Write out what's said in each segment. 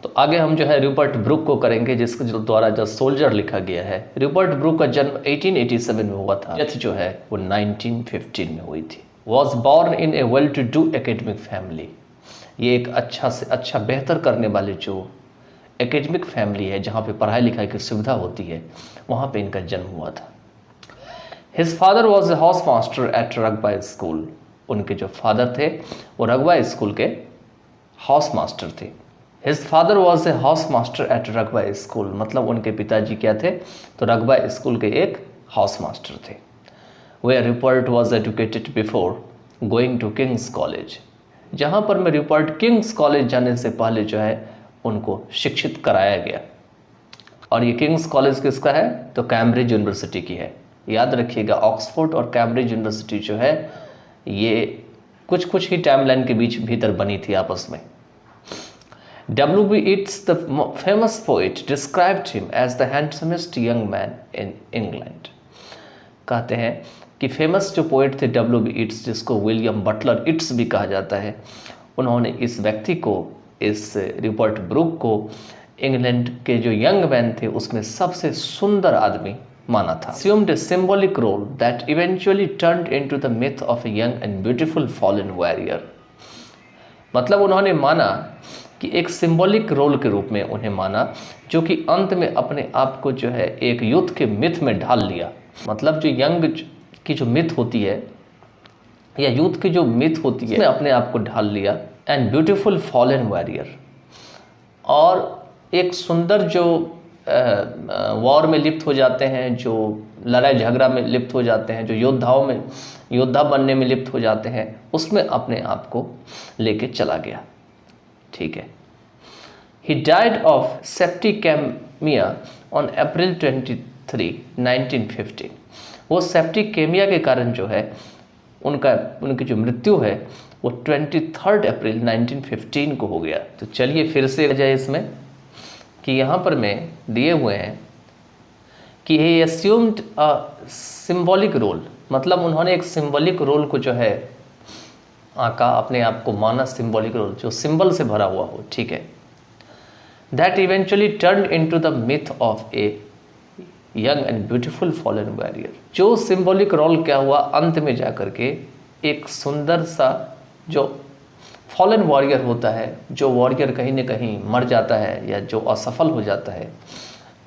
तो आगे हम जो है रूपर्ट ब्रूक को करेंगे, जिसके द्वारा द सोल्जर लिखा गया है। रूपर्ट ब्रूक का जन्म 1887 में हुआ था। डेथ जो है वो 1915 में हुई थी। Was born in a well to do academic family. ये एक अच्छा से अच्छा बेहतर करने वाले जो एकेडमिक फैमिली है, जहाँ पे पढ़ाई लिखाई की सुविधा होती है, वहाँ पे इनका जन्म हुआ था। His father was a house master at Rugby school. उनके जो फादर थे वो रगबा स्कूल के हाउस मास्टर थे। His father was a house master at Rugby school, मतलब उनके पिताजी क्या थे, तो रगबा स्कूल के एक हाउस मास्टर थे। Where Rupert was educated before going to King's College, जहाँ पर मैं रूपर्ट किंग्स कॉलेज जाने से पहले जो है उनको शिक्षित कराया गया। और ये किंग्स कॉलेज किसका है, तो कैम्ब्रिज यूनिवर्सिटी की है। याद रखिएगा, ऑक्सफोर्ड और कैम्ब्रिज यूनिवर्सिटी जो है ये कुछ ही टाइमलाइन के भीतर बनी थी आपस में। W.B. Yeats, the famous poet, described him as the handsomest young man in England. कहते हैं कि फेमस जो पोएट थे W.B. Yeats, जिसको विलियम बटलर इट्स भी कहा जाता है, उन्होंने इस व्यक्ति को, इस रूपर्ट ब्रूक को इंग्लैंड के जो यंग मैन थे उसमें सबसे सुंदर आदमी माना था। Assumed a symbolic role that eventually turned into the myth of a young and beautiful fallen warrior. मतलब उन्होंने माना कि एक सिंबॉलिक रोल के रूप में उन्हें माना, जो कि अंत में अपने आप को जो है एक युद्ध के मिथ में ढाल लिया। मतलब जो यंग की जो मिथ होती है या युद्ध की जो मिथ होती है, उसमें अपने आप को ढाल लिया। एंड ब्यूटीफुल फॉलन वॉरियर, और एक सुंदर जो वॉर में लिप्त हो जाते हैं, जो लड़ाई झगड़ा में लिप्त हो जाते हैं, जो योद्धा बनने में लिप्त हो जाते हैं, उसमें अपने आप को लेके चला गया। ठीक है। He died of septicemia on April 23, 1915. वो सेप्टिकेमिया के कारण जो है उनकी जो मृत्यु है वो 23 अप्रैल 1915 को हो गया। तो चलिए फिर से जाए इसमें कि यहाँ पर में दिए हुए हैं कि he assumed a symbolic role, मतलब उन्होंने एक सिंबॉलिक रोल को जो है आका, अपने आप को माना सिंबॉलिक रोल, जो सिंबल से भरा हुआ हो। ठीक है। That eventually turn into the myth of a young and beautiful fallen warrior. जो सिंबॉलिक रोल क्या हुआ, अंत में जाकर के एक सुंदर सा जो फॉलन वॉरियर होता है, जो वॉरियर कहीं न कहीं मर जाता है या जो असफल हो जाता है,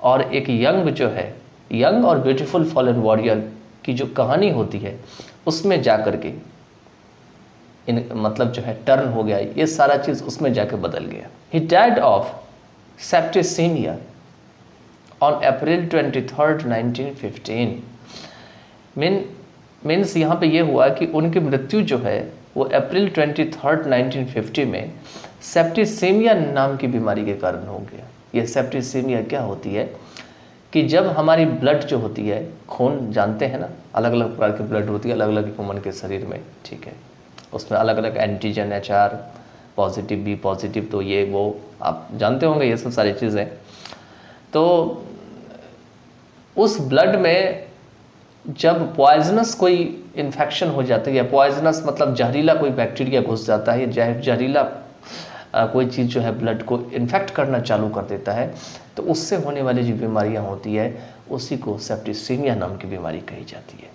और एक यंग जो है, यंग और ब्यूटीफुल फॉलन वॉरियर की जो कहानी होती है, उसमें जाकर के मतलब जो है टर्न हो गया, ये सारा चीज़ उसमें जाके बदल गया। He died of septicaemia on April 23, 1915। Means यहाँ पे ये हुआ कि उनकी मृत्यु जो है वो अप्रैल 23, 1950 में सेप्टिसेमिया नाम की बीमारी के कारण हो गया। ये सेप्टिसेमिया क्या होती है कि जब हमारी ब्लड जो होती है, खून जानते हैं ना, अलग अलग प्रकार की ब्लड होती है अलग अलग ह्यूमन के शरीर में। ठीक है। उसमें अलग अलग antigen, HR positive, B positive, तो ये वो आप जानते होंगे ये सब सारी चीज़ें। तो उस ब्लड में जब पॉइजनस कोई इन्फेक्शन हो जाता है, या पॉइजनस मतलब जहरीला कोई बैक्टीरिया घुस जाता है, या जहरीला कोई चीज़ जो है ब्लड को इन्फेक्ट करना चालू कर देता है, तो उससे होने वाली जो बीमारियां होती है उसी को सेप्टिसेमिया नाम की बीमारी कही जाती है।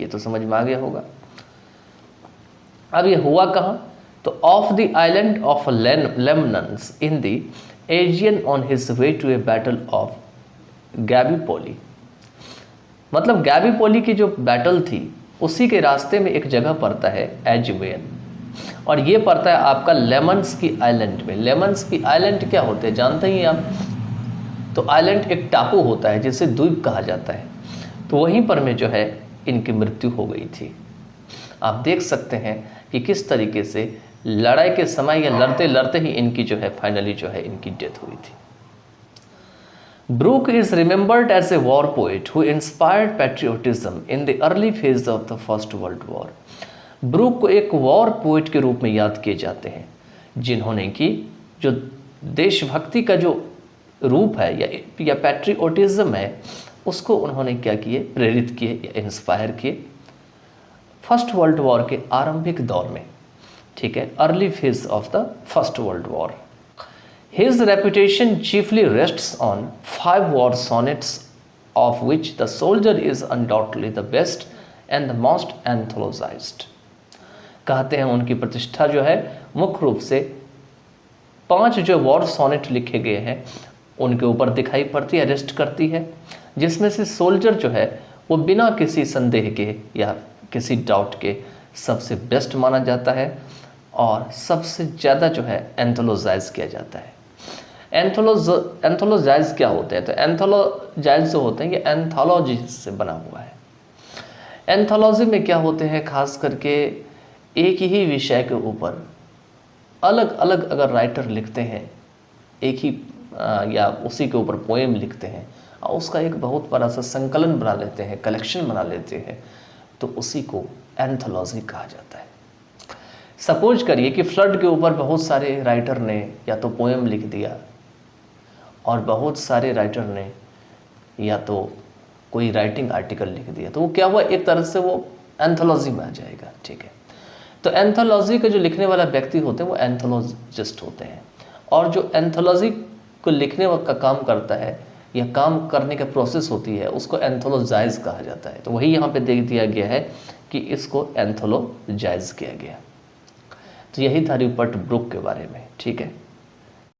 ये तो समझ में आ गया होगा। अब ये हुआ कहाँ, तो off the island of Lemnos in the Aegean on his way to a battle of Gallipoli. मतलब गैलीपोली की जो बैटल थी उसी के रास्ते में एक जगह पड़ता है एजुएन, और ये पड़ता है आपका लेमन्स की आइलैंड में। लेमन्स की आइलैंड क्या होते हैं जानते ही आप, तो आइलैंड एक टापू होता है जिसे द्वीप कहा जाता है। तो वहीं पर में जो है इनकी मृत्यु हो गई थी। आप देख सकते हैं कि किस तरीके से लड़ाई के समय या लड़ते लड़ते ही इनकी जो है फाइनली जो है इनकी डेथ हुई थी। Brooke is remembered as a war poet who inspired patriotism in the early phase of the First World War. Brooke को एक वॉर पोएट के रूप में याद किए जाते हैं, जिन्होंने कि जो देशभक्ति का जो रूप है या पैट्रियोटिज्म है उसको उन्होंने क्या किए, प्रेरित किए या इंस्पायर किए फर्स्ट वर्ल्ड वॉर के आरंभिक दौर में। ठीक है, early phase of the First World war. His reputation chiefly rests on 5 war sonnets, of which The Soldier is undoubtedly the best and the most anthologized. कहते हैं उनकी प्रतिष्ठा जो है मुख्य रूप से 5 जो वॉर सोनेट लिखे गए हैं उनके ऊपर दिखाई पड़ती है, रेस्ट करती है, जिसमें से सोल्जर जो है वो बिना किसी संदेह के या किसी डाउट के सबसे बेस्ट माना जाता है और सबसे ज़्यादा जो है एंथोलॉजाइज किया जाता है। एंथोलॉजाइज क्या होते हैं? तो एंथोलॉजाइज जो होते हैं ये एंथोलॉजी से बना हुआ है। एंथोलॉजी में क्या होते हैं, खास करके एक ही विषय के ऊपर अलग अलग अगर राइटर लिखते हैं, एक ही या उसी के ऊपर पोएम लिखते हैं और उसका एक बहुत बड़ा सा संकलन बना लेते हैं, कलेक्शन बना लेते हैं, तो उसी को एंथोलॉजी कहा जाता है। सपोज करिए कि फ्लड के ऊपर बहुत सारे राइटर ने या तो पोएम लिख दिया और बहुत सारे राइटर ने या तो कोई राइटिंग आर्टिकल लिख दिया, तो वो क्या हुआ, एक तरह से वो एंथोलॉजी में आ जाएगा। ठीक है, तो एंथोलॉजी का जो लिखने वाला व्यक्ति होते हैं वो एंथोलॉजिस्ट होते हैं, और जो एंथोलॉजी को लिखने का काम करता है या काम करने का प्रोसेस होती है उसको एंथोलॉजाइज कहा जाता है। तो वही यहाँ पे देख दिया गया है कि इसको एंथोलॉजाइज किया गया। तो यही था रूपर्ट ब्रूक के बारे में। ठीक है।